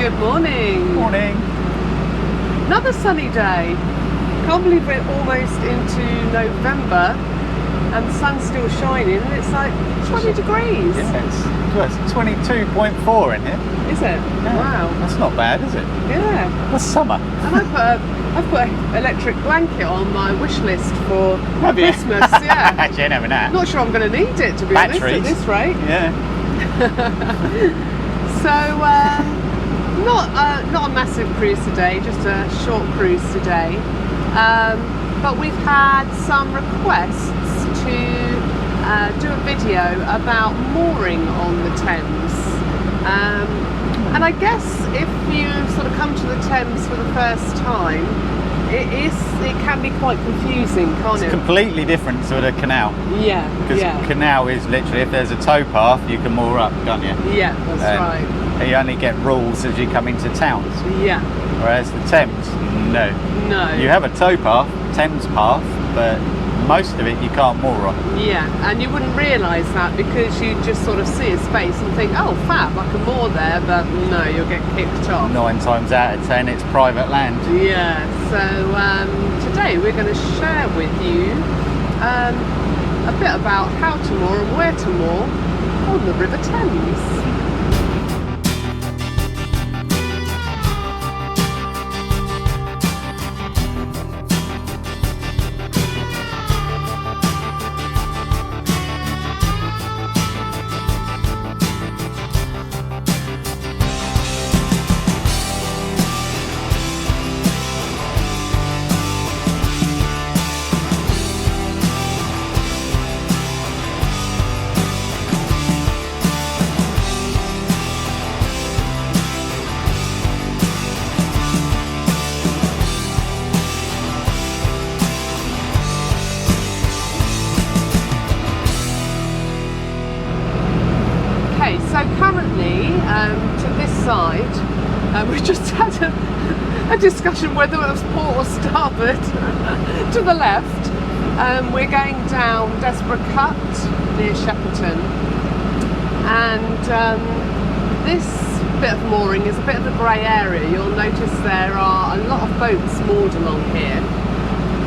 Good morning. Morning. Another sunny day. Can't believe we're almost into November and the sun's still shining and it's like 20 degrees. Yeah, it's 22.4 in here. Is it? Yeah. Wow. That's not bad, is it? Yeah. That's summer. And I've put an electric blanket on my wish list for Have you? Christmas. Yeah. Actually, I never know. Not sure I'm going to need it, to be honest, at this rate. Yeah. So, not a massive cruise today, just a short cruise today. But we've had some requests to do a video about mooring on the Thames. And I guess if you sort of come to the Thames for the first time, it can be quite confusing, can't it? It's completely different to the canal. Yeah. Because canal is literally, if there's a tow path, you can moor up, can't you? Yeah, that's right. You only get rules as you come into towns. Yeah. Whereas the Thames, no. No. You have a tow path, Thames path, but most of it you can't moor on. Yeah, and you wouldn't realise that because you just sort of see a space and think, oh fab, I can moor there, but no, you'll get kicked off. 9 times out of 10 it's private land. Yeah, so today we're going to share with you a bit about how to moor and where to moor on the River Thames. So currently, to this side, we just had a discussion whether it was port or starboard. To the left, we're going down Desborough Cut near Shepperton, and this bit of mooring is a bit of a grey area. You'll notice there are a lot of boats moored along here,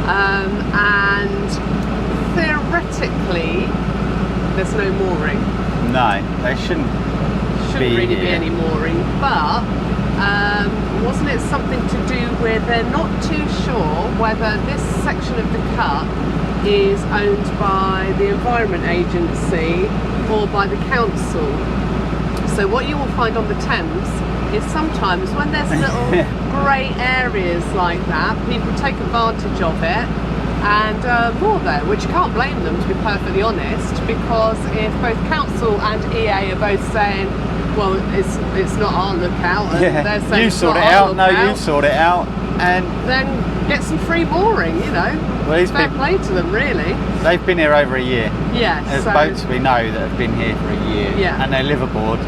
and theoretically there's no mooring. No, they shouldn't really be any mooring, but wasn't it something to do with they're not too sure whether this section of the cut is owned by the Environment Agency or by the council. So what you will find on the Thames is sometimes when there's little grey areas like that, people take advantage of it and moor there, which you can't blame them, to be perfectly honest, because if both council and EA are both saying, well, it's not our lookout, and they're saying you sort it out, no, you sort it out, and then get some free mooring, you know. Well, fair play to them, really. They've been here over a year. Yeah. There's boats we know that have been here for a year, and they live aboard,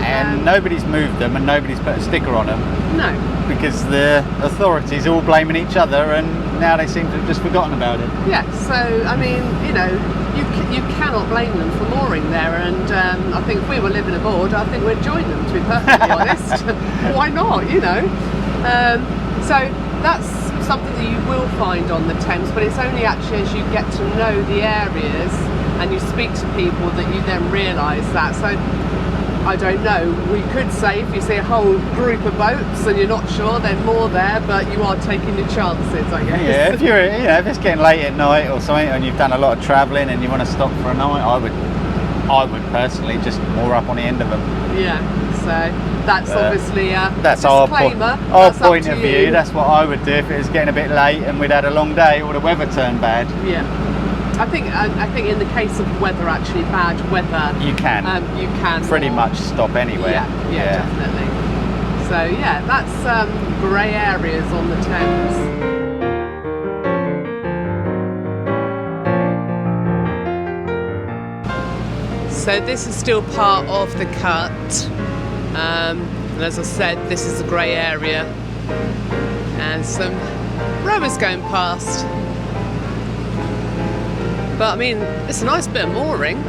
and nobody's moved them and nobody's put a sticker on them. No. Because the authorities are all blaming each other, and now they seem to have just forgotten about it. Yeah, so, I mean, you know, you cannot blame them for mooring there, and I think if we were living aboard, I think we'd join them, to be perfectly honest. Why not, you know? So that's something that you will find on the Thames, but it's only actually as you get to know the areas and you speak to people that you then realise that. So I don't know, we could say if you see a whole group of boats and you're not sure, then more there, but you are taking your chances, I guess. Yeah, if you're, if it's getting late at night or something and you've done a lot of travelling and you want to stop for a night, I would personally just moor up on the end of them. Yeah, so that's obviously a that's disclaimer. Our point of view. That's what I would do if it was getting a bit late and we'd had a long day or the weather turned bad. Yeah. I think in the case of weather, actually bad weather, you can pretty much stop anywhere. Yeah, definitely. So yeah, that's grey areas on the Thames. So this is still part of the cut, and as I said, this is a grey area, and some rowers going past. But I mean, it's a nice bit of mooring.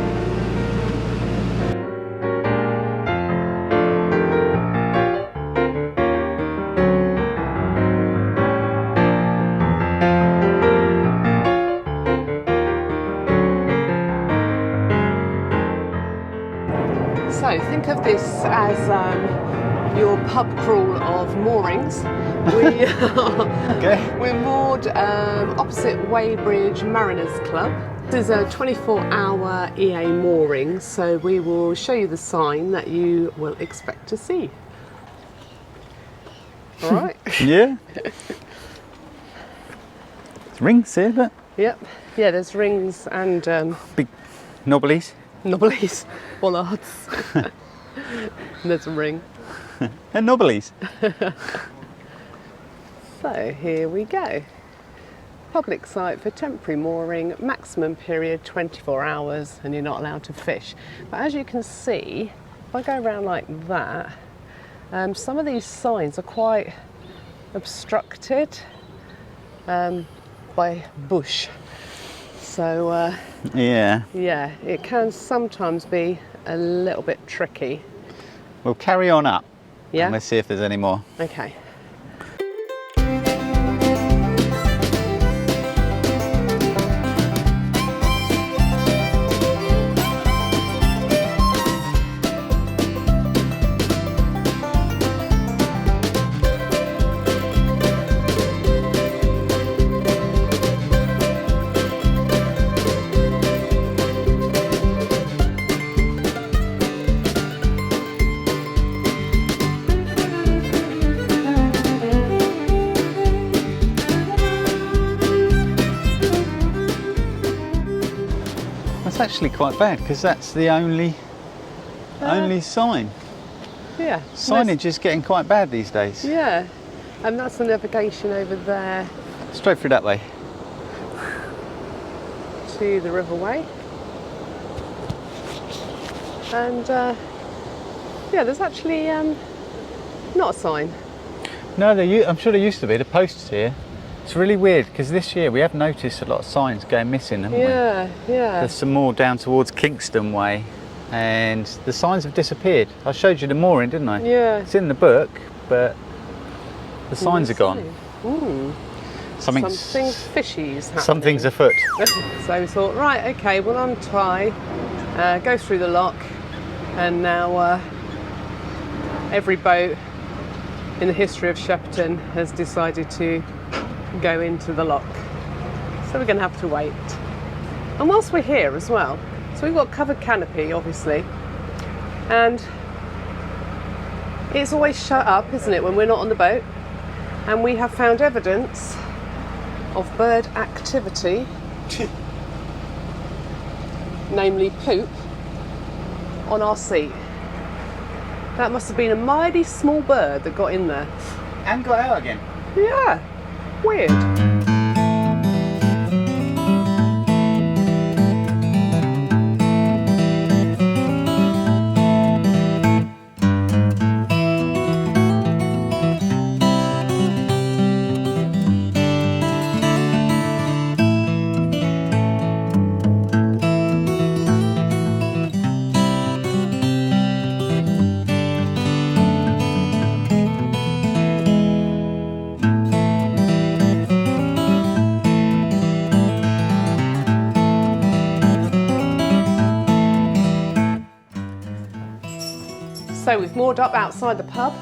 of this as your pub crawl of moorings. We're moored opposite Weybridge Mariners Club. This is a 24-hour EA mooring, so we will show you the sign that you will expect to see. All right. Yeah. There's rings here, but. Yep. Yeah, there's rings and big knobblies. Knobblies, bollards. There's a ring. And knobblies. So here we go. Public site for temporary mooring, maximum period 24 hours, and you're not allowed to fish. But as you can see, if I go around like that, some of these signs are quite obstructed by bush. So yeah, it can sometimes be a little bit tricky. We'll carry on up. Yeah. And let's see if there's any more. Okay. Actually quite bad because that's the only sign. Yeah. Signage is getting quite bad these days. Yeah. And that's the navigation over there. Straight through that way. To the Riverway. And yeah, there's actually not a sign. No, I'm sure there used to be. The posts here. It's really weird because this year we have noticed a lot of signs going missing, haven't we? Yeah. There's some more down towards Kingston Way and the signs have disappeared. I showed you the mooring, didn't I? Yeah. It's in the book, but the signs are gone. Something fishy's happening. Something's afoot. So we thought, right, okay, we'll untie, go through the lock, and now every boat in the history of Shepperton has decided to go into the lock. So we're going to have to wait. And whilst we're here as well, so we've got covered canopy, obviously, and it's always shut up, isn't it, when we're not on the boat? And we have found evidence of bird activity, namely poop, on our seat. That must have been a mighty small bird that got in there. And got out again. Yeah, weird. So we've moored up outside the pub.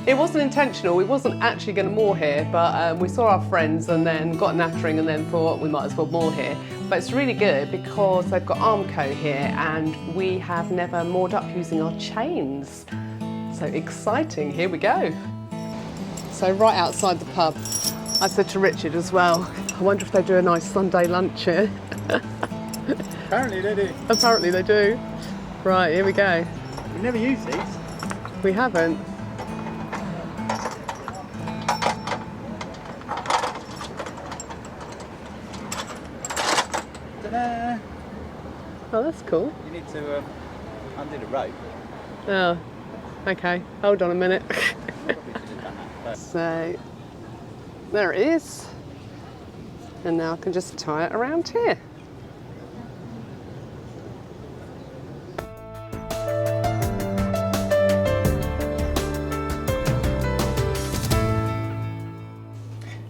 It wasn't intentional, we wasn't actually going to moor here, but we saw our friends and then got nattering and then thought we might as well moor here. But it's really good because they've got Armco here and we have never moored up using our chains. So exciting, here we go. So right outside the pub, I said to Richard as well, I wonder if they do a nice Sunday lunch here. Apparently they do. Apparently they do. Right, here we go. We've never used these. We haven't. Ta-da! Oh, that's cool. You need to undo the rope. Oh, okay. Hold on a minute. Probably should have done that. So, there it is. And now I can just tie it around here.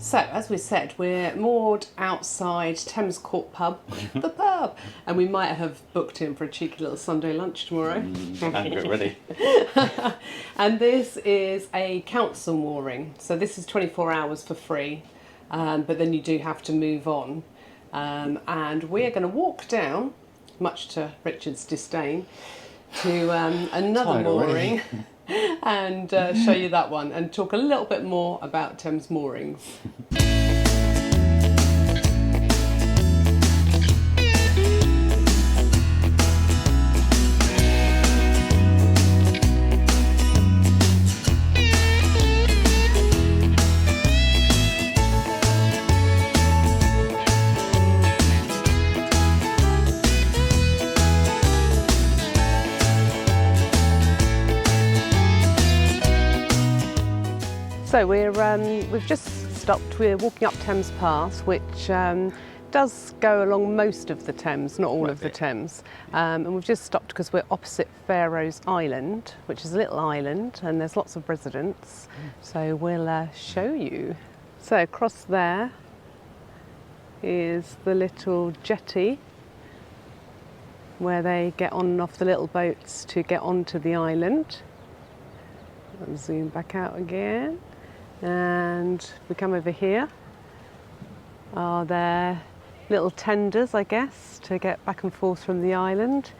So, as we said, we're moored outside Thames Court Pub, the pub, and we might have booked in for a cheeky little Sunday lunch tomorrow. I'm get ready. And this is a council mooring, so this is 24 hours for free, but then you do have to move on. And we're going to walk down, much to Richard's disdain, to another mooring. And show you that one and talk a little bit more about Thames moorings. So we've just stopped. We're walking up Thames Pass, which does go along most of the Thames, not all of the Thames. And we've just stopped because we're opposite Pharaoh's Island, which is a little island, and there's lots of residents. So we'll show you. So across there is the little jetty where they get on and off the little boats to get onto the island. I'll zoom back out again. And we come over here. Are there little tenders, I guess, to get back and forth from the island?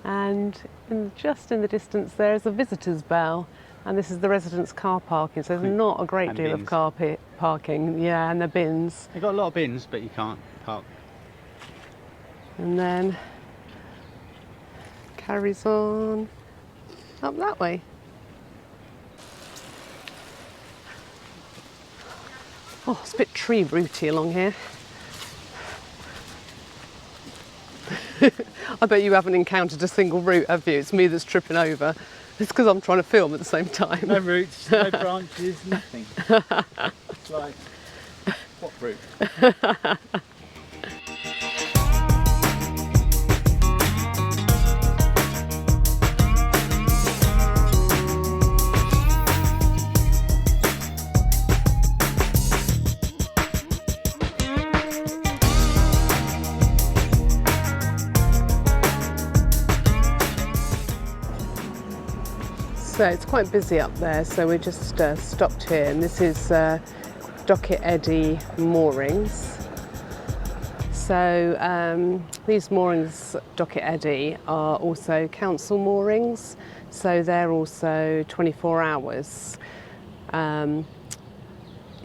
And just in the distance there is a visitor's bell, and this is the residents' car parking. So there's not a great deal of car parking. Yeah, and the bins. They've got a lot of bins, but you can't park. And then carries on up that way. Oh, it's a bit tree rooty along here. I bet you haven't encountered a single root, have you? It's me that's tripping over. It's because I'm trying to film at the same time. No roots, no branches, nothing. It's like, what root? So it's quite busy up there, so we just stopped here, and this is Docket Eddy moorings. So these moorings, Docket Eddy, are also council moorings, so they're also 24 hours.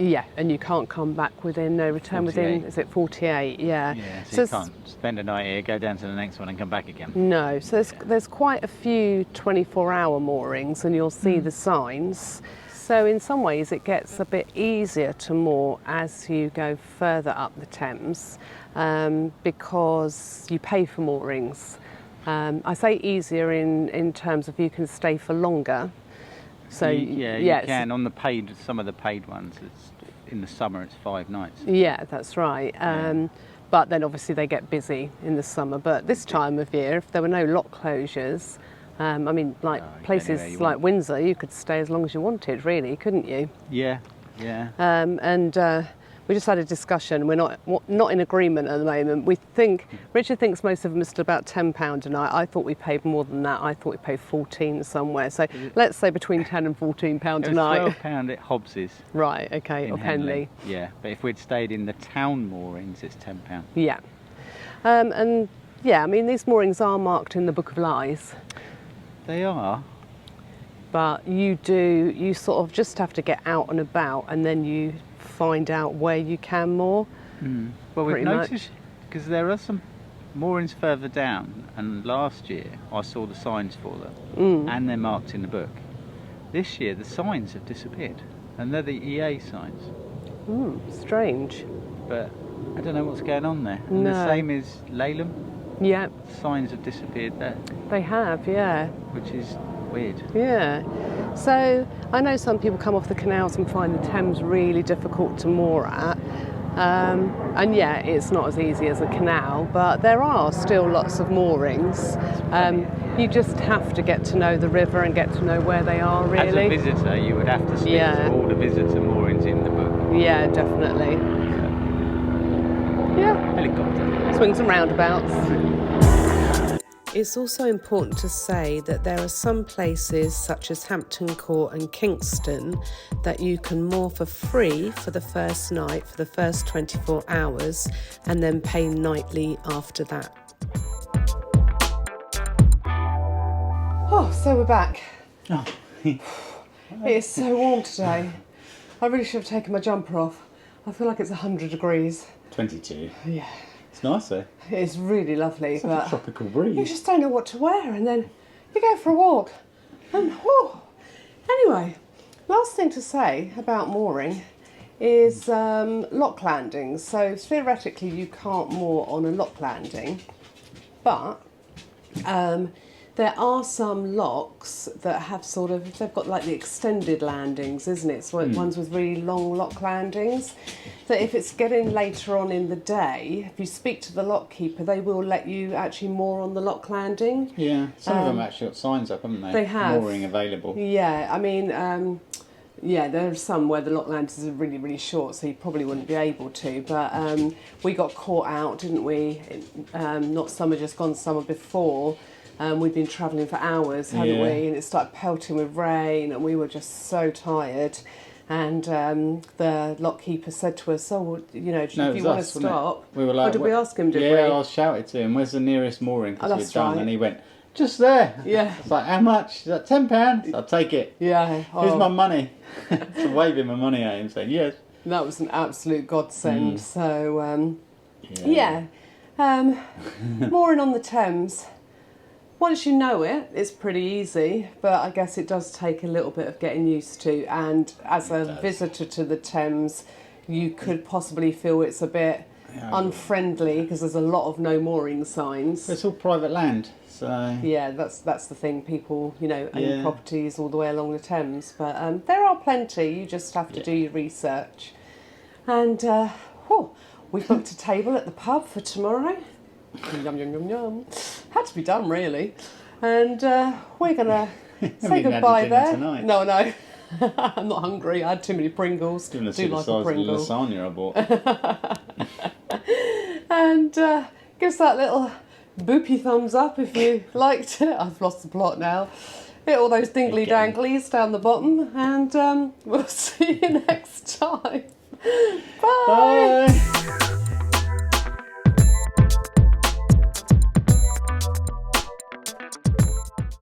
Yeah, and you can't come back within no return 48. within, is it 48? Yeah. Yeah, so you can't spend a night here, go down to the next one and come back again. No, so there's quite a few 24-hour moorings, and you'll see the signs. So in some ways it gets a bit easier to moor as you go further up the Thames, because you pay for moorings. I say easier in terms of you can stay for longer. So you can on the paid, some of the paid ones. It's in the summer it's 5 nights. Yeah, that's right. But then obviously they get busy in the summer. But this time of year, if there were no lock closures, I mean, like places like Windsor, you could stay as long as you wanted, really, couldn't you? Yeah, yeah. And we just had a discussion. We're not in agreement at the moment. We think Richard thinks most of them are still about £10 a night. I thought we paid more than that. I thought we paid 14 somewhere. So let's say between £10 and £14 a night. £12 at Hobbs's. Right. Okay. Or Henley. Yeah, but if we'd stayed in the town moorings, it's £10. Yeah. And yeah, I mean these moorings are marked in the Book of Lies. They are. But you sort of just have to get out and about, and then you find out where you can moor. Well, we've noticed, because there are some moorings further down, and last year I saw the signs for them, and they're marked in the book. This year the signs have disappeared, and they're the EA signs. Strange. But I don't know what's going on there. And No. the same as Laleham. Yeah. Signs have disappeared there. They have, yeah. Which is weird. Yeah. So I know some people come off the canals and find the Thames really difficult to moor at. And yeah, it's not as easy as a canal, but there are still lots of moorings. You just have to get to know the river and get to know where they are, really. As a visitor, you would have to speak to all the visitor moorings in the book. Yeah, definitely. Yeah. Helicopter. Swings and roundabouts. It's also important to say that there are some places such as Hampton Court and Kingston that you can moor for free for the first night, for the first 24 hours, and then pay nightly after that. Oh, so we're back. Oh. It is so warm today. I really should have taken my jumper off. I feel like it's 100 degrees. 22. Yeah. It's nice though. It is really lovely. It's like a tropical breeze. You just don't know what to wear, and then you go for a walk. And whew. Anyway, last thing to say about mooring is lock landings. So theoretically you can't moor on a lock landing, but there are some locks that have sort of, they've got like the extended landings, isn't it? So ones with really long lock landings. That if it's getting later on in the day, if you speak to the lock keeper, they will let you actually moor on the lock landing. Yeah, some of them actually got signs up, haven't they? They have. Mooring available. Yeah, I mean, yeah, there are some where the lock landings are really, really short, so you probably wouldn't be able to. But we got caught out, didn't we? Not summer just gone, summer before. We'd been travelling for hours, hadn't we? And it started pelting with rain, and we were just so tired. And the lock keeper said to us, "Oh, you know, if you want to stop." We were like, did we ask him? Did we? Yeah, I shouted to him, "Where's the nearest mooring?" Because we'd done, right. and he went, "Just there." Yeah. It's like, "How much?" He's like, "£10." I'll take it. Yeah. Here's my money. So waving my money at him, saying yes. That was an absolute godsend. So mooring on the Thames. Once you know it, it's pretty easy, but I guess it does take a little bit of getting used to. And as a visitor to the Thames, you could possibly feel it's a bit unfriendly because there's a lot of no mooring signs. It's all private land, so yeah, that's the thing. People, you know, own properties all the way along the Thames, but there are plenty. You just have to do your research. And we booked a table at the pub for tomorrow. Yum, yum, yum, yum. Had to be done, really. And we're going to say goodbye there. Tonight. No, I'm not hungry. I had too many Pringles. Do like a Pringle. The lasagna I bought. And give us that little boopy thumbs up if you liked it. I've lost the plot now. Hit all those dingly danglies down the bottom, and we'll see you next time. Bye.